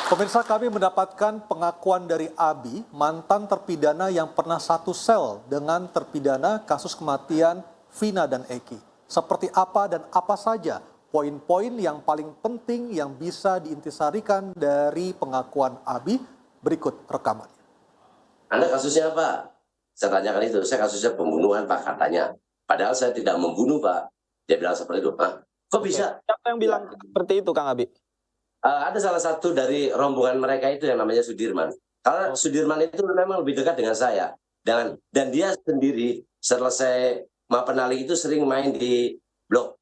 Pemirsa, kami mendapatkan pengakuan dari Abi, mantan terpidana yang pernah satu sel dengan terpidana kasus kematian Vina dan Eki. Seperti apa dan apa saja poin-poin yang paling penting yang bisa diintisarikan dari pengakuan Abi? Berikut rekamannya. Anda kasusnya apa? Saya tanyakan itu, saya kasusnya pembunuhan Pak katanya. Padahal saya tidak membunuh Pak. Dia bilang seperti itu. Ah, kok bisa? Siapa yang bilang seperti itu Kang Abi? Ada salah satu dari rombongan mereka itu yang namanya Sudirman. Karena Sudirman itu memang lebih dekat dengan saya. Dan dia sendiri selesai Mapenali itu sering main di blok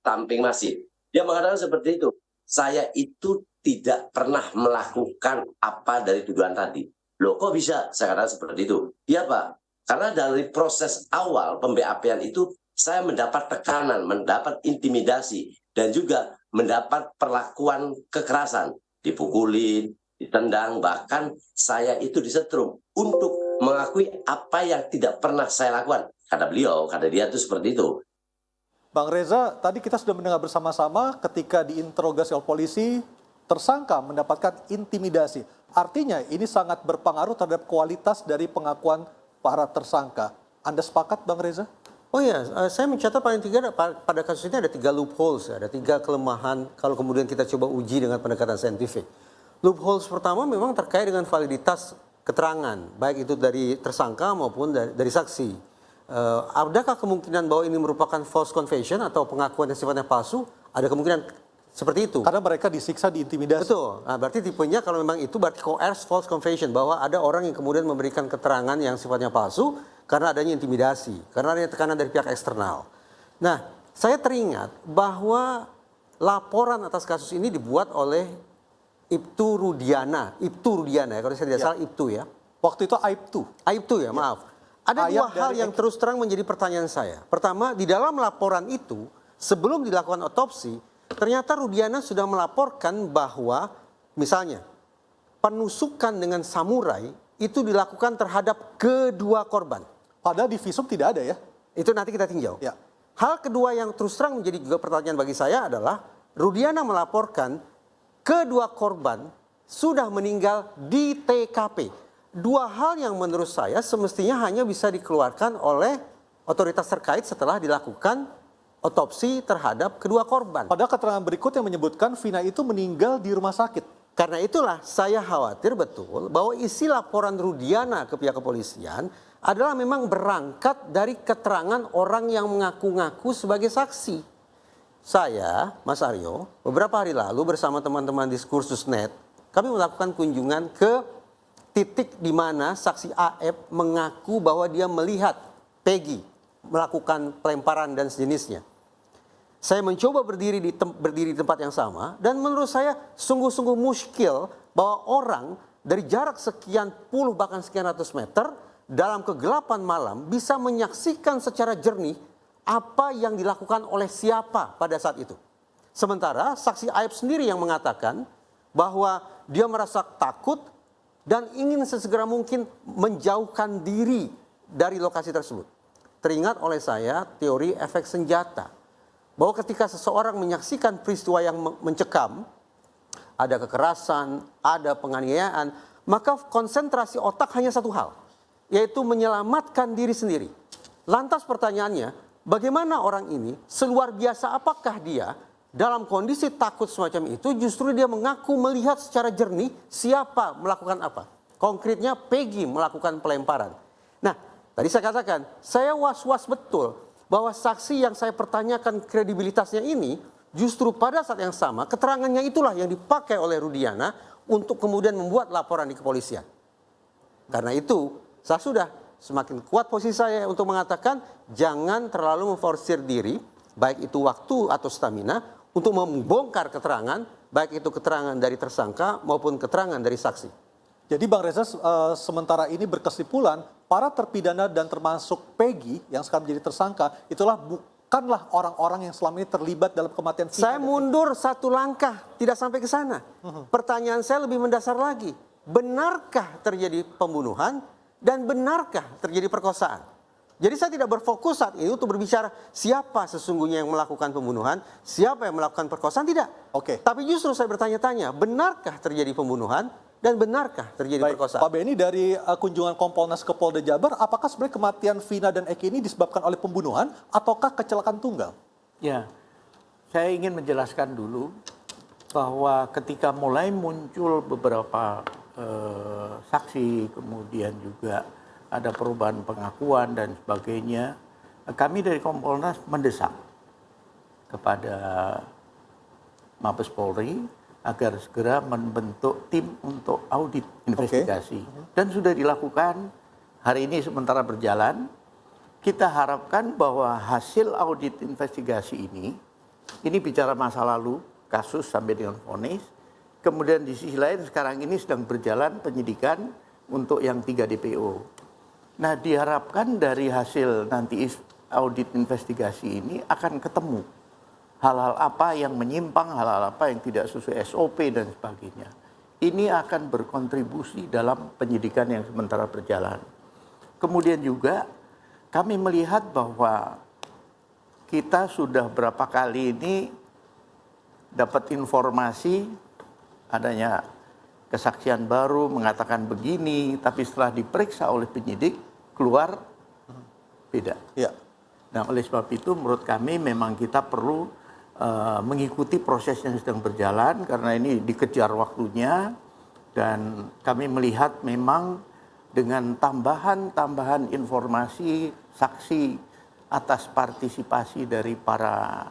Tamping Masih. Dia mengatakan seperti itu. Saya itu tidak pernah melakukan apa dari tuduhan tadi. Loh kok bisa? Saya katakan seperti itu. Iya Pak. Karena dari proses awal pem-BAP-an itu saya mendapat tekanan, mendapat intimidasi, dan juga mendapat perlakuan kekerasan, dipukulin, ditendang, bahkan saya itu disetrum untuk mengakui apa yang tidak pernah saya lakukan. Kata beliau, kata dia itu seperti itu. Bang Reza, tadi kita sudah mendengar bersama-sama ketika diinterogasi oleh polisi, tersangka mendapatkan intimidasi. Artinya ini sangat berpengaruh terhadap kualitas dari pengakuan para tersangka. Anda sepakat Bang Reza? Oh iya, saya mencatat paling tiga pada kasus ini ada 3 loopholes, ada 3 kelemahan kalau kemudian kita coba uji dengan pendekatan saintifik. Loopholes pertama memang terkait dengan validitas keterangan, baik itu dari tersangka maupun dari saksi. Adakah kemungkinan bahwa ini merupakan false confession atau pengakuan yang sifatnya palsu? Ada kemungkinan seperti itu. Karena mereka disiksa, diintimidasi. Betul. Nah, berarti tipenya kalau memang itu berarti coerced false confession, bahwa ada orang yang kemudian memberikan keterangan yang sifatnya palsu karena adanya intimidasi, karena adanya tekanan dari pihak eksternal. Nah, saya teringat bahwa laporan atas kasus ini dibuat oleh Ibtu Rudiana ya, kalau saya tidak salah Ibtu ya. Waktu itu Aibtu ya, maaf. Ada dua hal yang terus terang menjadi pertanyaan saya. Pertama, di dalam laporan itu, sebelum dilakukan otopsi, ternyata Rudiana sudah melaporkan bahwa misalnya penusukan dengan samurai itu dilakukan terhadap kedua korban. Padahal di visum tidak ada ya? Itu nanti kita tinjau. Ya. Hal kedua yang terus terang menjadi juga pertanyaan bagi saya adalah Rudiana melaporkan kedua korban sudah meninggal di TKP. Dua hal yang menurut saya semestinya hanya bisa dikeluarkan oleh otoritas terkait setelah dilakukan otopsi terhadap kedua korban. Padahal keterangan berikutnya menyebutkan Vina itu meninggal di rumah sakit. Karena itulah saya khawatir betul bahwa isi laporan Rudiana ke pihak kepolisian adalah memang berangkat dari keterangan orang yang mengaku-ngaku sebagai saksi. Saya, Mas Aryo, beberapa hari lalu bersama teman-teman Diskursus.net, kami melakukan kunjungan ke titik di mana saksi AF mengaku bahwa dia melihat Peggy melakukan pelemparan dan sejenisnya. Saya mencoba berdiri di tempat yang sama dan menurut saya sungguh-sungguh muskil bahwa orang dari jarak sekian puluh bahkan sekian ratus meter dalam kegelapan malam bisa menyaksikan secara jernih apa yang dilakukan oleh siapa pada saat itu. Sementara saksi Aib sendiri yang mengatakan bahwa dia merasa takut dan ingin sesegera mungkin menjauhkan diri dari lokasi tersebut. Teringat oleh saya teori efek senjata. Bahwa ketika seseorang menyaksikan peristiwa yang mencekam, ada kekerasan, ada penganiayaan, maka konsentrasi otak hanya satu hal, yaitu menyelamatkan diri sendiri. Lantas pertanyaannya, bagaimana orang ini, seluar biasa apakah dia dalam kondisi takut semacam itu, justru dia mengaku melihat secara jernih siapa melakukan apa. Konkretnya Peggy melakukan pelemparan. Nah, tadi saya katakan, saya was-was betul bahwa saksi yang saya pertanyakan kredibilitasnya ini justru pada saat yang sama keterangannya itulah yang dipakai oleh Rudiana untuk kemudian membuat laporan di kepolisian. Karena itu saya sudah semakin kuat posisi saya untuk mengatakan jangan terlalu memforsir diri, baik itu waktu atau stamina, untuk membongkar keterangan, baik itu keterangan dari tersangka maupun keterangan dari saksi. Jadi Bang Reza sementara ini berkesimpulan para terpidana dan termasuk Peggy yang sekarang menjadi tersangka itulah bukanlah orang-orang yang selama ini terlibat dalam kematian Vina. Saya mundur satu langkah, tidak sampai ke sana. Pertanyaan saya lebih mendasar lagi. Benarkah terjadi pembunuhan dan benarkah terjadi perkosaan? Jadi saya tidak berfokus saat ini untuk berbicara siapa sesungguhnya yang melakukan pembunuhan, siapa yang melakukan perkosaan, tidak. Oke. Tapi justru saya bertanya-tanya, benarkah terjadi pembunuhan dan benarkah terjadi Baik, perkosaan? Pak Benny, dari kunjungan Kompolnas ke Polda Jabar, apakah sebenarnya kematian Vina dan Eki ini disebabkan oleh pembunuhan ataukah kecelakaan tunggal? Ya, saya ingin menjelaskan dulu bahwa ketika mulai muncul beberapa saksi, kemudian juga ada perubahan pengakuan dan sebagainya, kami dari Kompolnas mendesak kepada Mabes Polri agar segera membentuk tim untuk audit investigasi. Dan sudah dilakukan, hari ini sementara berjalan. Kita harapkan bahwa hasil audit investigasi ini bicara masa lalu, kasus sampai dengan vonis. Kemudian di sisi lain sekarang ini sedang berjalan penyidikan untuk yang 3 DPO. Nah, diharapkan dari hasil nanti audit investigasi ini akan ketemu hal-hal apa yang menyimpang, hal-hal apa yang tidak sesuai SOP dan sebagainya. Ini akan berkontribusi dalam penyidikan yang sementara berjalan. Kemudian juga kami melihat bahwa kita sudah berapa kali ini dapat informasi adanya kesaksian baru mengatakan begini, tapi setelah diperiksa oleh penyidik keluar beda. Ya. Nah, oleh sebab itu menurut kami memang kita perlu mengikuti proses yang sedang berjalan karena ini dikejar waktunya, dan kami melihat memang dengan tambahan informasi saksi atas partisipasi dari para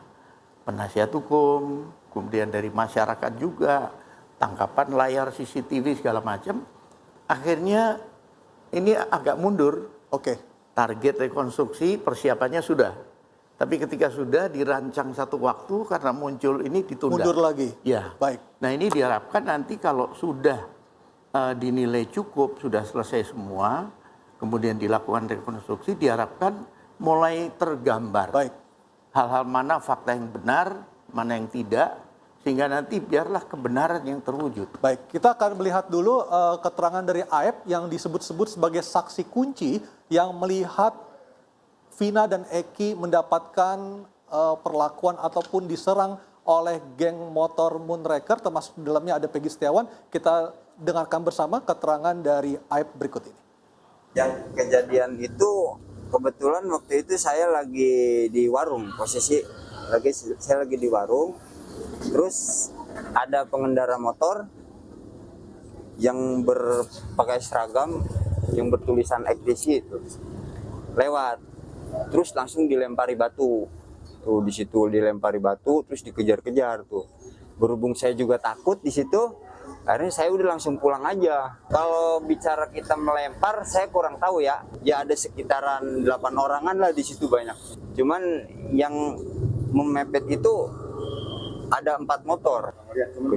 penasihat hukum, kemudian dari masyarakat juga, tangkapan layar CCTV segala macam, akhirnya ini agak mundur. Oke. Target rekonstruksi persiapannya sudah, tapi ketika sudah dirancang satu waktu karena muncul ini ditunda. Mundur lagi. Ya. Baik. Nah, ini diharapkan nanti kalau sudah dinilai cukup, sudah selesai semua, kemudian dilakukan rekonstruksi, diharapkan mulai tergambar. Baik. Hal-hal mana fakta yang benar, mana yang tidak, sehingga nanti biarlah kebenaran yang terwujud. Baik, kita akan melihat dulu keterangan dari Aep yang disebut-sebut sebagai saksi kunci yang melihat Vina dan Eki mendapatkan perlakuan ataupun diserang oleh geng motor Moonraker, termasuk di dalamnya ada Peggy Setiawan. Kita dengarkan bersama keterangan dari Aep berikut ini. Yang kejadian itu kebetulan waktu itu saya lagi di warung, saya lagi di warung. Terus ada pengendara motor yang berpakai seragam yang bertulisan XDC itu lewat, terus langsung dilempari batu. Tuh di situ dilempari batu, terus dikejar-kejar tuh. Berhubung saya juga takut di situ, akhirnya saya udah langsung pulang aja. Kalau bicara kita melempar, saya kurang tahu ya. Ya ada sekitaran 8 orangan lah di situ banyak. Cuman yang memepet itu ada 4 motor.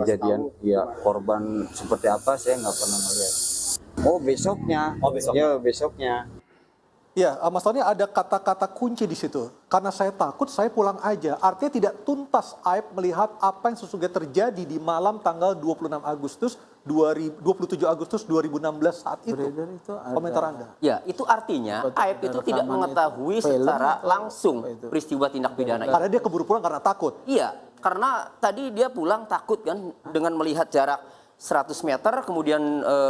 Kejadian ya korban seperti apa saya nggak pernah melihat. Oh besoknya. Ya besoknya. Ya, Mas Tony, ada kata-kata kunci di situ. Karena saya takut, saya pulang aja. Artinya tidak tuntas Aep melihat apa yang sesungguhnya terjadi di malam tanggal 27 Agustus 2016 saat itu. Komentar Anda. Ya, itu artinya Aep itu tidak mengetahui secara langsung peristiwa tindak pidana itu. Karena dia keburu pulang karena takut. Iya, karena tadi dia pulang takut kan dengan melihat jarak 100 meter, kemudian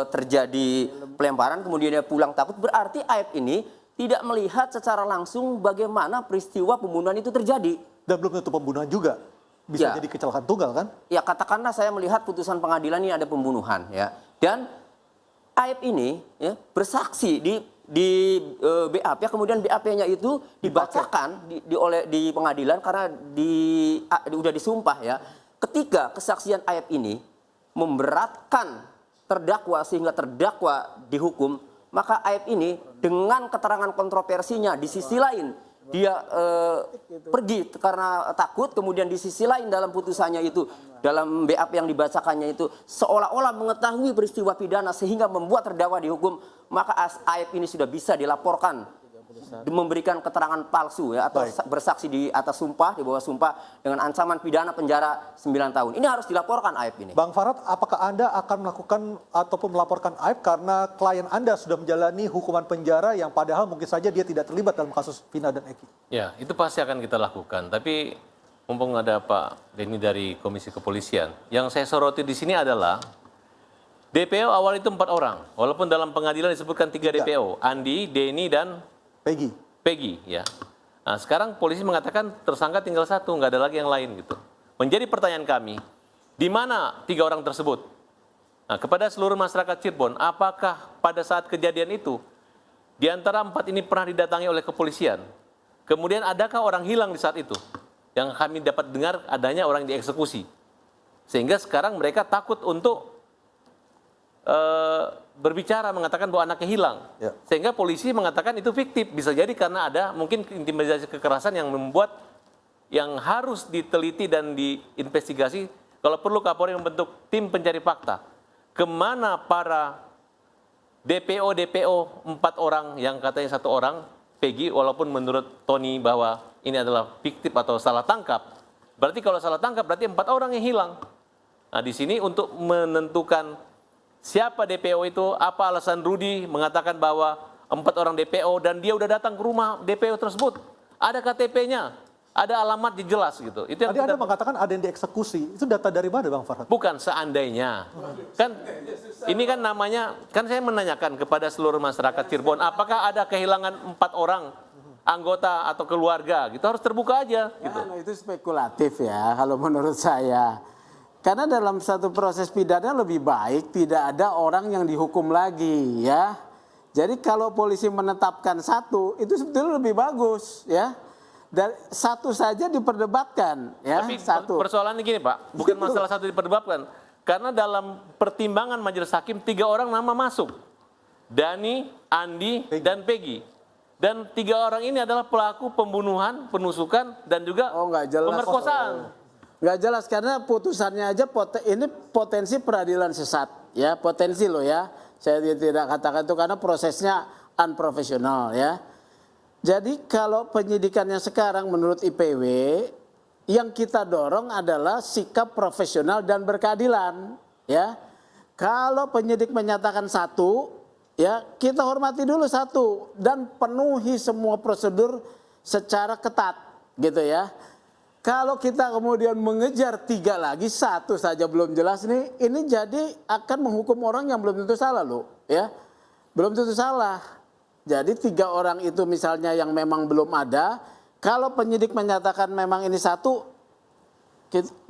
terjadi pelemparan, kemudian dia pulang takut. Berarti Aep ini tidak melihat secara langsung bagaimana peristiwa pembunuhan itu terjadi. Dan belum tentu pembunuhan juga. Bisa Ya. jadi kecelakaan tunggal kan? Ya, katakanlah saya melihat putusan pengadilan ini ada pembunuhan ya. Dan Aep ini ya, bersaksi di BAP, kemudian BAP-nya itu dibacakan di pengadilan karena udah disumpah ya. Ketika kesaksian Aep ini memberatkan terdakwa sehingga terdakwa dihukum, maka Aep ini dengan keterangan kontroversinya di sisi lain dia pergi karena takut, kemudian di sisi lain dalam putusannya itu, dalam BAP yang dibacakannya itu seolah-olah mengetahui peristiwa pidana sehingga membuat terdakwa dihukum, maka Aep ini sudah bisa dilaporkan memberikan keterangan palsu ya atau bersaksi di atas sumpah, di bawah sumpah dengan ancaman pidana penjara 9 tahun. Ini harus dilaporkan Aib ini. Bang Farad, apakah Anda akan melakukan ataupun melaporkan Aib karena klien Anda sudah menjalani hukuman penjara yang padahal mungkin saja dia tidak terlibat dalam kasus Vina dan Eki? Ya, itu pasti akan kita lakukan. Tapi mumpung ada Pak Denny dari Komisi Kepolisian, yang saya soroti di sini adalah DPO awal itu 4 orang, walaupun dalam pengadilan disebutkan 3 DPO, Andi, Denny, dan Peggy, ya. Nah, sekarang polisi mengatakan tersangka tinggal 1, nggak ada lagi yang lain gitu. Menjadi pertanyaan kami, di mana 3 orang tersebut? Nah, kepada seluruh masyarakat Cirebon, apakah pada saat kejadian itu di antara 4 ini pernah didatangi oleh kepolisian? Kemudian adakah orang hilang di saat itu? Yang kami dapat dengar adanya orang dieksekusi. Sehingga sekarang mereka takut untuk berbicara, mengatakan bahwa anaknya hilang. Ya. Sehingga polisi mengatakan itu fiktif. Bisa jadi karena ada mungkin intimidasi kekerasan yang membuat yang harus diteliti dan diinvestigasi. Kalau perlu Kapolri membentuk tim pencari fakta. Kemana para DPO 4 orang yang katanya 1 orang, Peggy, walaupun menurut Tony bahwa ini adalah fiktif atau salah tangkap. Berarti kalau salah tangkap berarti 4 orang yang hilang. Nah, di sini untuk menentukan siapa DPO itu, apa alasan Rudi mengatakan bahwa 4 orang DPO dan dia udah datang ke rumah DPO tersebut. Ada KTP-nya, ada alamat jelas gitu. Itu yang Tadi Anda mengatakan ada yang dieksekusi. Itu data dari mana Bang Farad? bukan seandainya. Kan ini kan namanya, kan saya menanyakan kepada seluruh masyarakat Cirebon, apakah ada kehilangan 4 orang anggota atau keluarga gitu, harus terbuka aja gitu. Nah, itu spekulatif ya kalau menurut saya. Karena dalam satu proses pidana lebih baik tidak ada orang yang dihukum lagi ya. Jadi kalau polisi menetapkan 1 itu sebetulnya lebih bagus ya. Dan 1 saja diperdebatkan ya. Tapi 1. persoalannya gini Pak, bukan masalah 1 diperdebatkan. Karena dalam pertimbangan majelis hakim 3 orang nama masuk. Dani, Andi, dan Peggy. Dan 3 orang ini adalah pelaku pembunuhan, penusukan, dan juga nggak jelas. pemerkosaan. Nggak jelas karena putusannya aja ini potensi peradilan sesat ya, potensi loh ya. Saya tidak katakan itu karena prosesnya unprofesional ya. Jadi kalau penyidikannya sekarang menurut IPW yang kita dorong adalah sikap profesional dan berkeadilan ya. Kalau penyidik menyatakan 1 ya, kita hormati dulu 1 dan penuhi semua prosedur secara ketat gitu ya. Kalau kita kemudian mengejar 3 lagi, 1 saja belum jelas nih, ini jadi akan menghukum orang yang belum tentu salah loh, ya. Belum tentu salah. Jadi 3 orang itu misalnya yang memang belum ada, kalau penyidik menyatakan memang ini 1,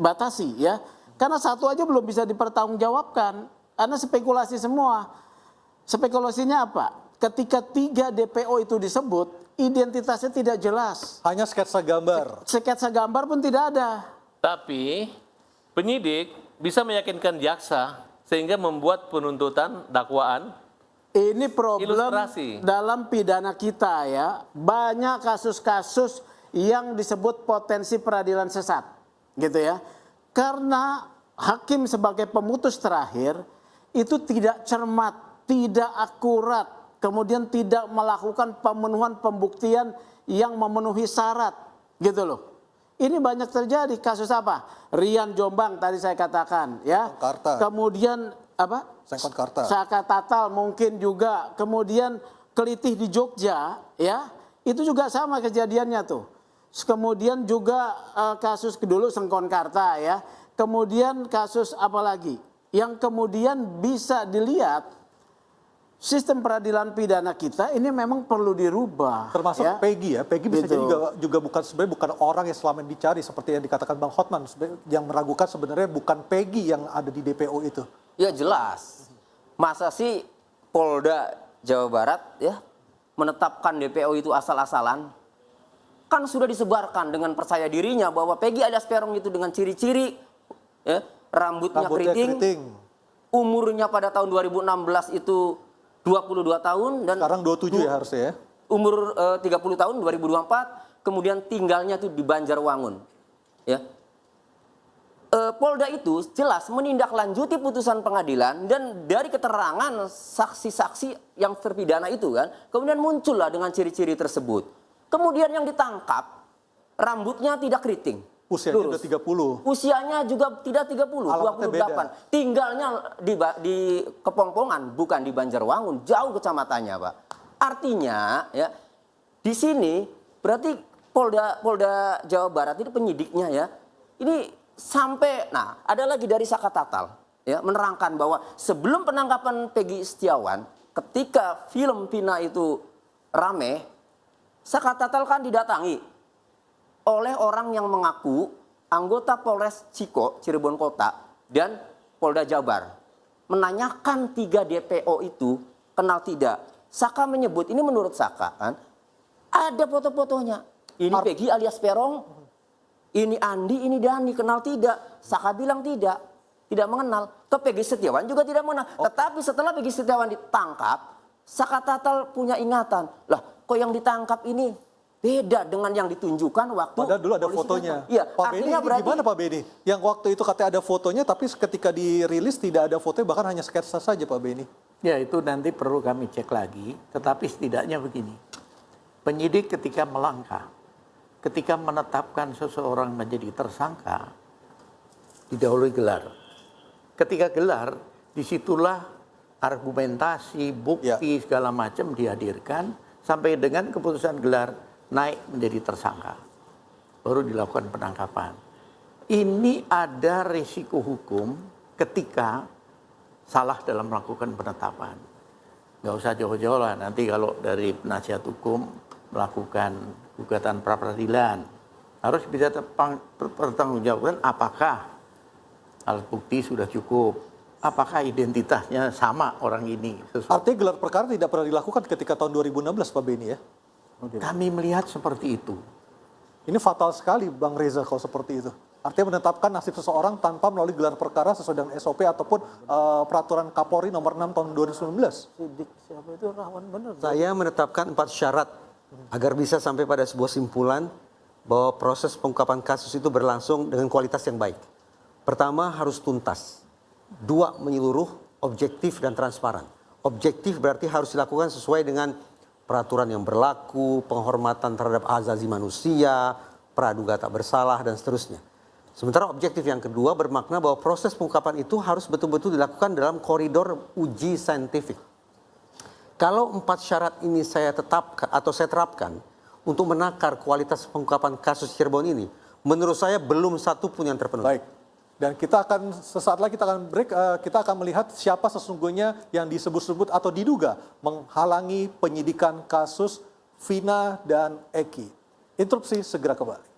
batasi ya. Karena 1 aja belum bisa dipertanggungjawabkan, karena spekulasi semua. Spekulasinya apa? Ketika 3 DPO itu disebut, identitasnya tidak jelas. Hanya sketsa gambar. Sketsa gambar pun tidak ada. Tapi penyidik bisa meyakinkan jaksa sehingga membuat penuntutan dakwaan. Ini problem Ilustrasi. dalam pidana kita ya. Banyak kasus-kasus yang disebut potensi peradilan sesat. Gitu ya. Karena hakim sebagai pemutus terakhir itu tidak cermat, tidak akurat. Kemudian tidak melakukan pemenuhan pembuktian yang memenuhi syarat. Gitu loh. Ini banyak terjadi. Kasus apa? Rian Jombang tadi saya katakan. Ya. Karta. Kemudian apa? Sengkon Karta. Saka Tatal mungkin juga. Kemudian Kelitih di Jogja. Ya. Itu juga sama kejadiannya tuh. Kemudian juga kasus dulu Sengkon Karta ya. Kemudian kasus apa lagi? Yang kemudian bisa dilihat sistem peradilan pidana kita ini memang perlu dirubah. Termasuk ya. Peggy ya. Peggy bisa Gitu. jadi juga bukan sebenarnya bukan orang yang selama ini dicari seperti yang dikatakan Bang Hotman. Yang meragukan sebenarnya bukan Peggy yang ada di DPO itu. Ya jelas. Masa sih Polda Jawa Barat ya menetapkan DPO itu asal-asalan? Kan sudah disebarkan dengan percaya dirinya bahwa Peggy alias Peron itu dengan ciri-ciri ya, rambutnya keriting, umurnya pada tahun 2016 itu 22 tahun dan Sekarang 27 ya harusnya ya. umur 30 tahun 2024, kemudian tinggalnya tuh di Banjarwangun. Ya. Polda itu jelas menindaklanjuti putusan pengadilan dan dari keterangan saksi-saksi yang terpidana itu kan, kemudian muncullah dengan ciri-ciri tersebut. Kemudian yang ditangkap rambutnya tidak keriting. Usianya lurus. udah 30. Usianya juga tidak 30, Alamatnya 28. beda. Tinggalnya di Kepongpongan, bukan di Banjarwangun, jauh kecamatannya, Pak. Artinya ya di sini berarti Polda Jawa Barat itu penyidiknya ya. Ini sampai, nah ada lagi dari Saka Tatal ya, menerangkan bahwa sebelum penangkapan Peggy Setiawan, ketika film Vina itu rame, Saka Tatal kan didatangi oleh orang yang mengaku anggota Polres Ciko, Cirebon Kota, dan Polda Jabar. Menanyakan 3 DPO itu kenal tidak. Saka menyebut, ini menurut Saka kan, ada foto-fotonya. Ini Peggy alias Perong. Ini Andi, ini Dani, kenal tidak? Saka bilang tidak mengenal. Ke Peggy Setiawan juga tidak mengenal. Tetapi setelah Peggy Setiawan ditangkap, Saka Tatal punya ingatan. Lah, kok yang ditangkap ini beda dengan yang ditunjukkan waktu. Padahal dulu ada polisi fotonya. datang. Iya, Pak Beni, artinya ini berarti gimana Pak Beni? Yang waktu itu katanya ada fotonya, tapi ketika dirilis tidak ada fotonya, bahkan hanya sketsa saja Pak Beni. Ya itu nanti perlu kami cek lagi, tetapi setidaknya begini. Penyidik ketika melangkah, ketika menetapkan seseorang menjadi tersangka, didahului gelar. Ketika gelar, disitulah argumentasi, bukti, segala macam dihadirkan, sampai dengan keputusan gelar naik menjadi tersangka. Baru dilakukan penangkapan. Ini ada risiko hukum ketika salah dalam melakukan penetapan. Nggak usah jauh-jauh lah, nanti kalau dari penasihat hukum melakukan gugatan pra-peradilan, harus bisa pertanggungjawabkan apakah alat bukti sudah cukup, apakah identitasnya sama orang ini. Artinya gelar perkara tidak pernah dilakukan ketika tahun 2016 Pak Beni ya? Kami melihat seperti itu. Ini fatal sekali Bang Reza kalau seperti itu. Artinya menetapkan nasib seseorang tanpa melalui gelar perkara sesuai dengan SOP ataupun peraturan Kapolri nomor 6 tahun 2019. Siapa itu rawan benar? Saya menetapkan 4 syarat agar bisa sampai pada sebuah simpulan bahwa proses pengungkapan kasus itu berlangsung dengan kualitas yang baik. Pertama, harus tuntas. 2, menyeluruh, objektif dan transparan. Objektif berarti harus dilakukan sesuai dengan peraturan yang berlaku, penghormatan terhadap hak asasi manusia, praduga tak bersalah, dan seterusnya. Sementara objektif yang kedua bermakna bahwa proses pengungkapan itu harus betul-betul dilakukan dalam koridor uji saintifik. Kalau 4 syarat ini saya tetapkan atau saya terapkan untuk menakar kualitas pengungkapan kasus Cirebon ini, menurut saya belum satu pun yang terpenuhi. Baik. Dan kita akan sesaat lagi kita akan break, kita akan melihat siapa sesungguhnya yang disebut-sebut atau diduga menghalangi penyidikan kasus Vina dan Eki. Interupsi segera kembali.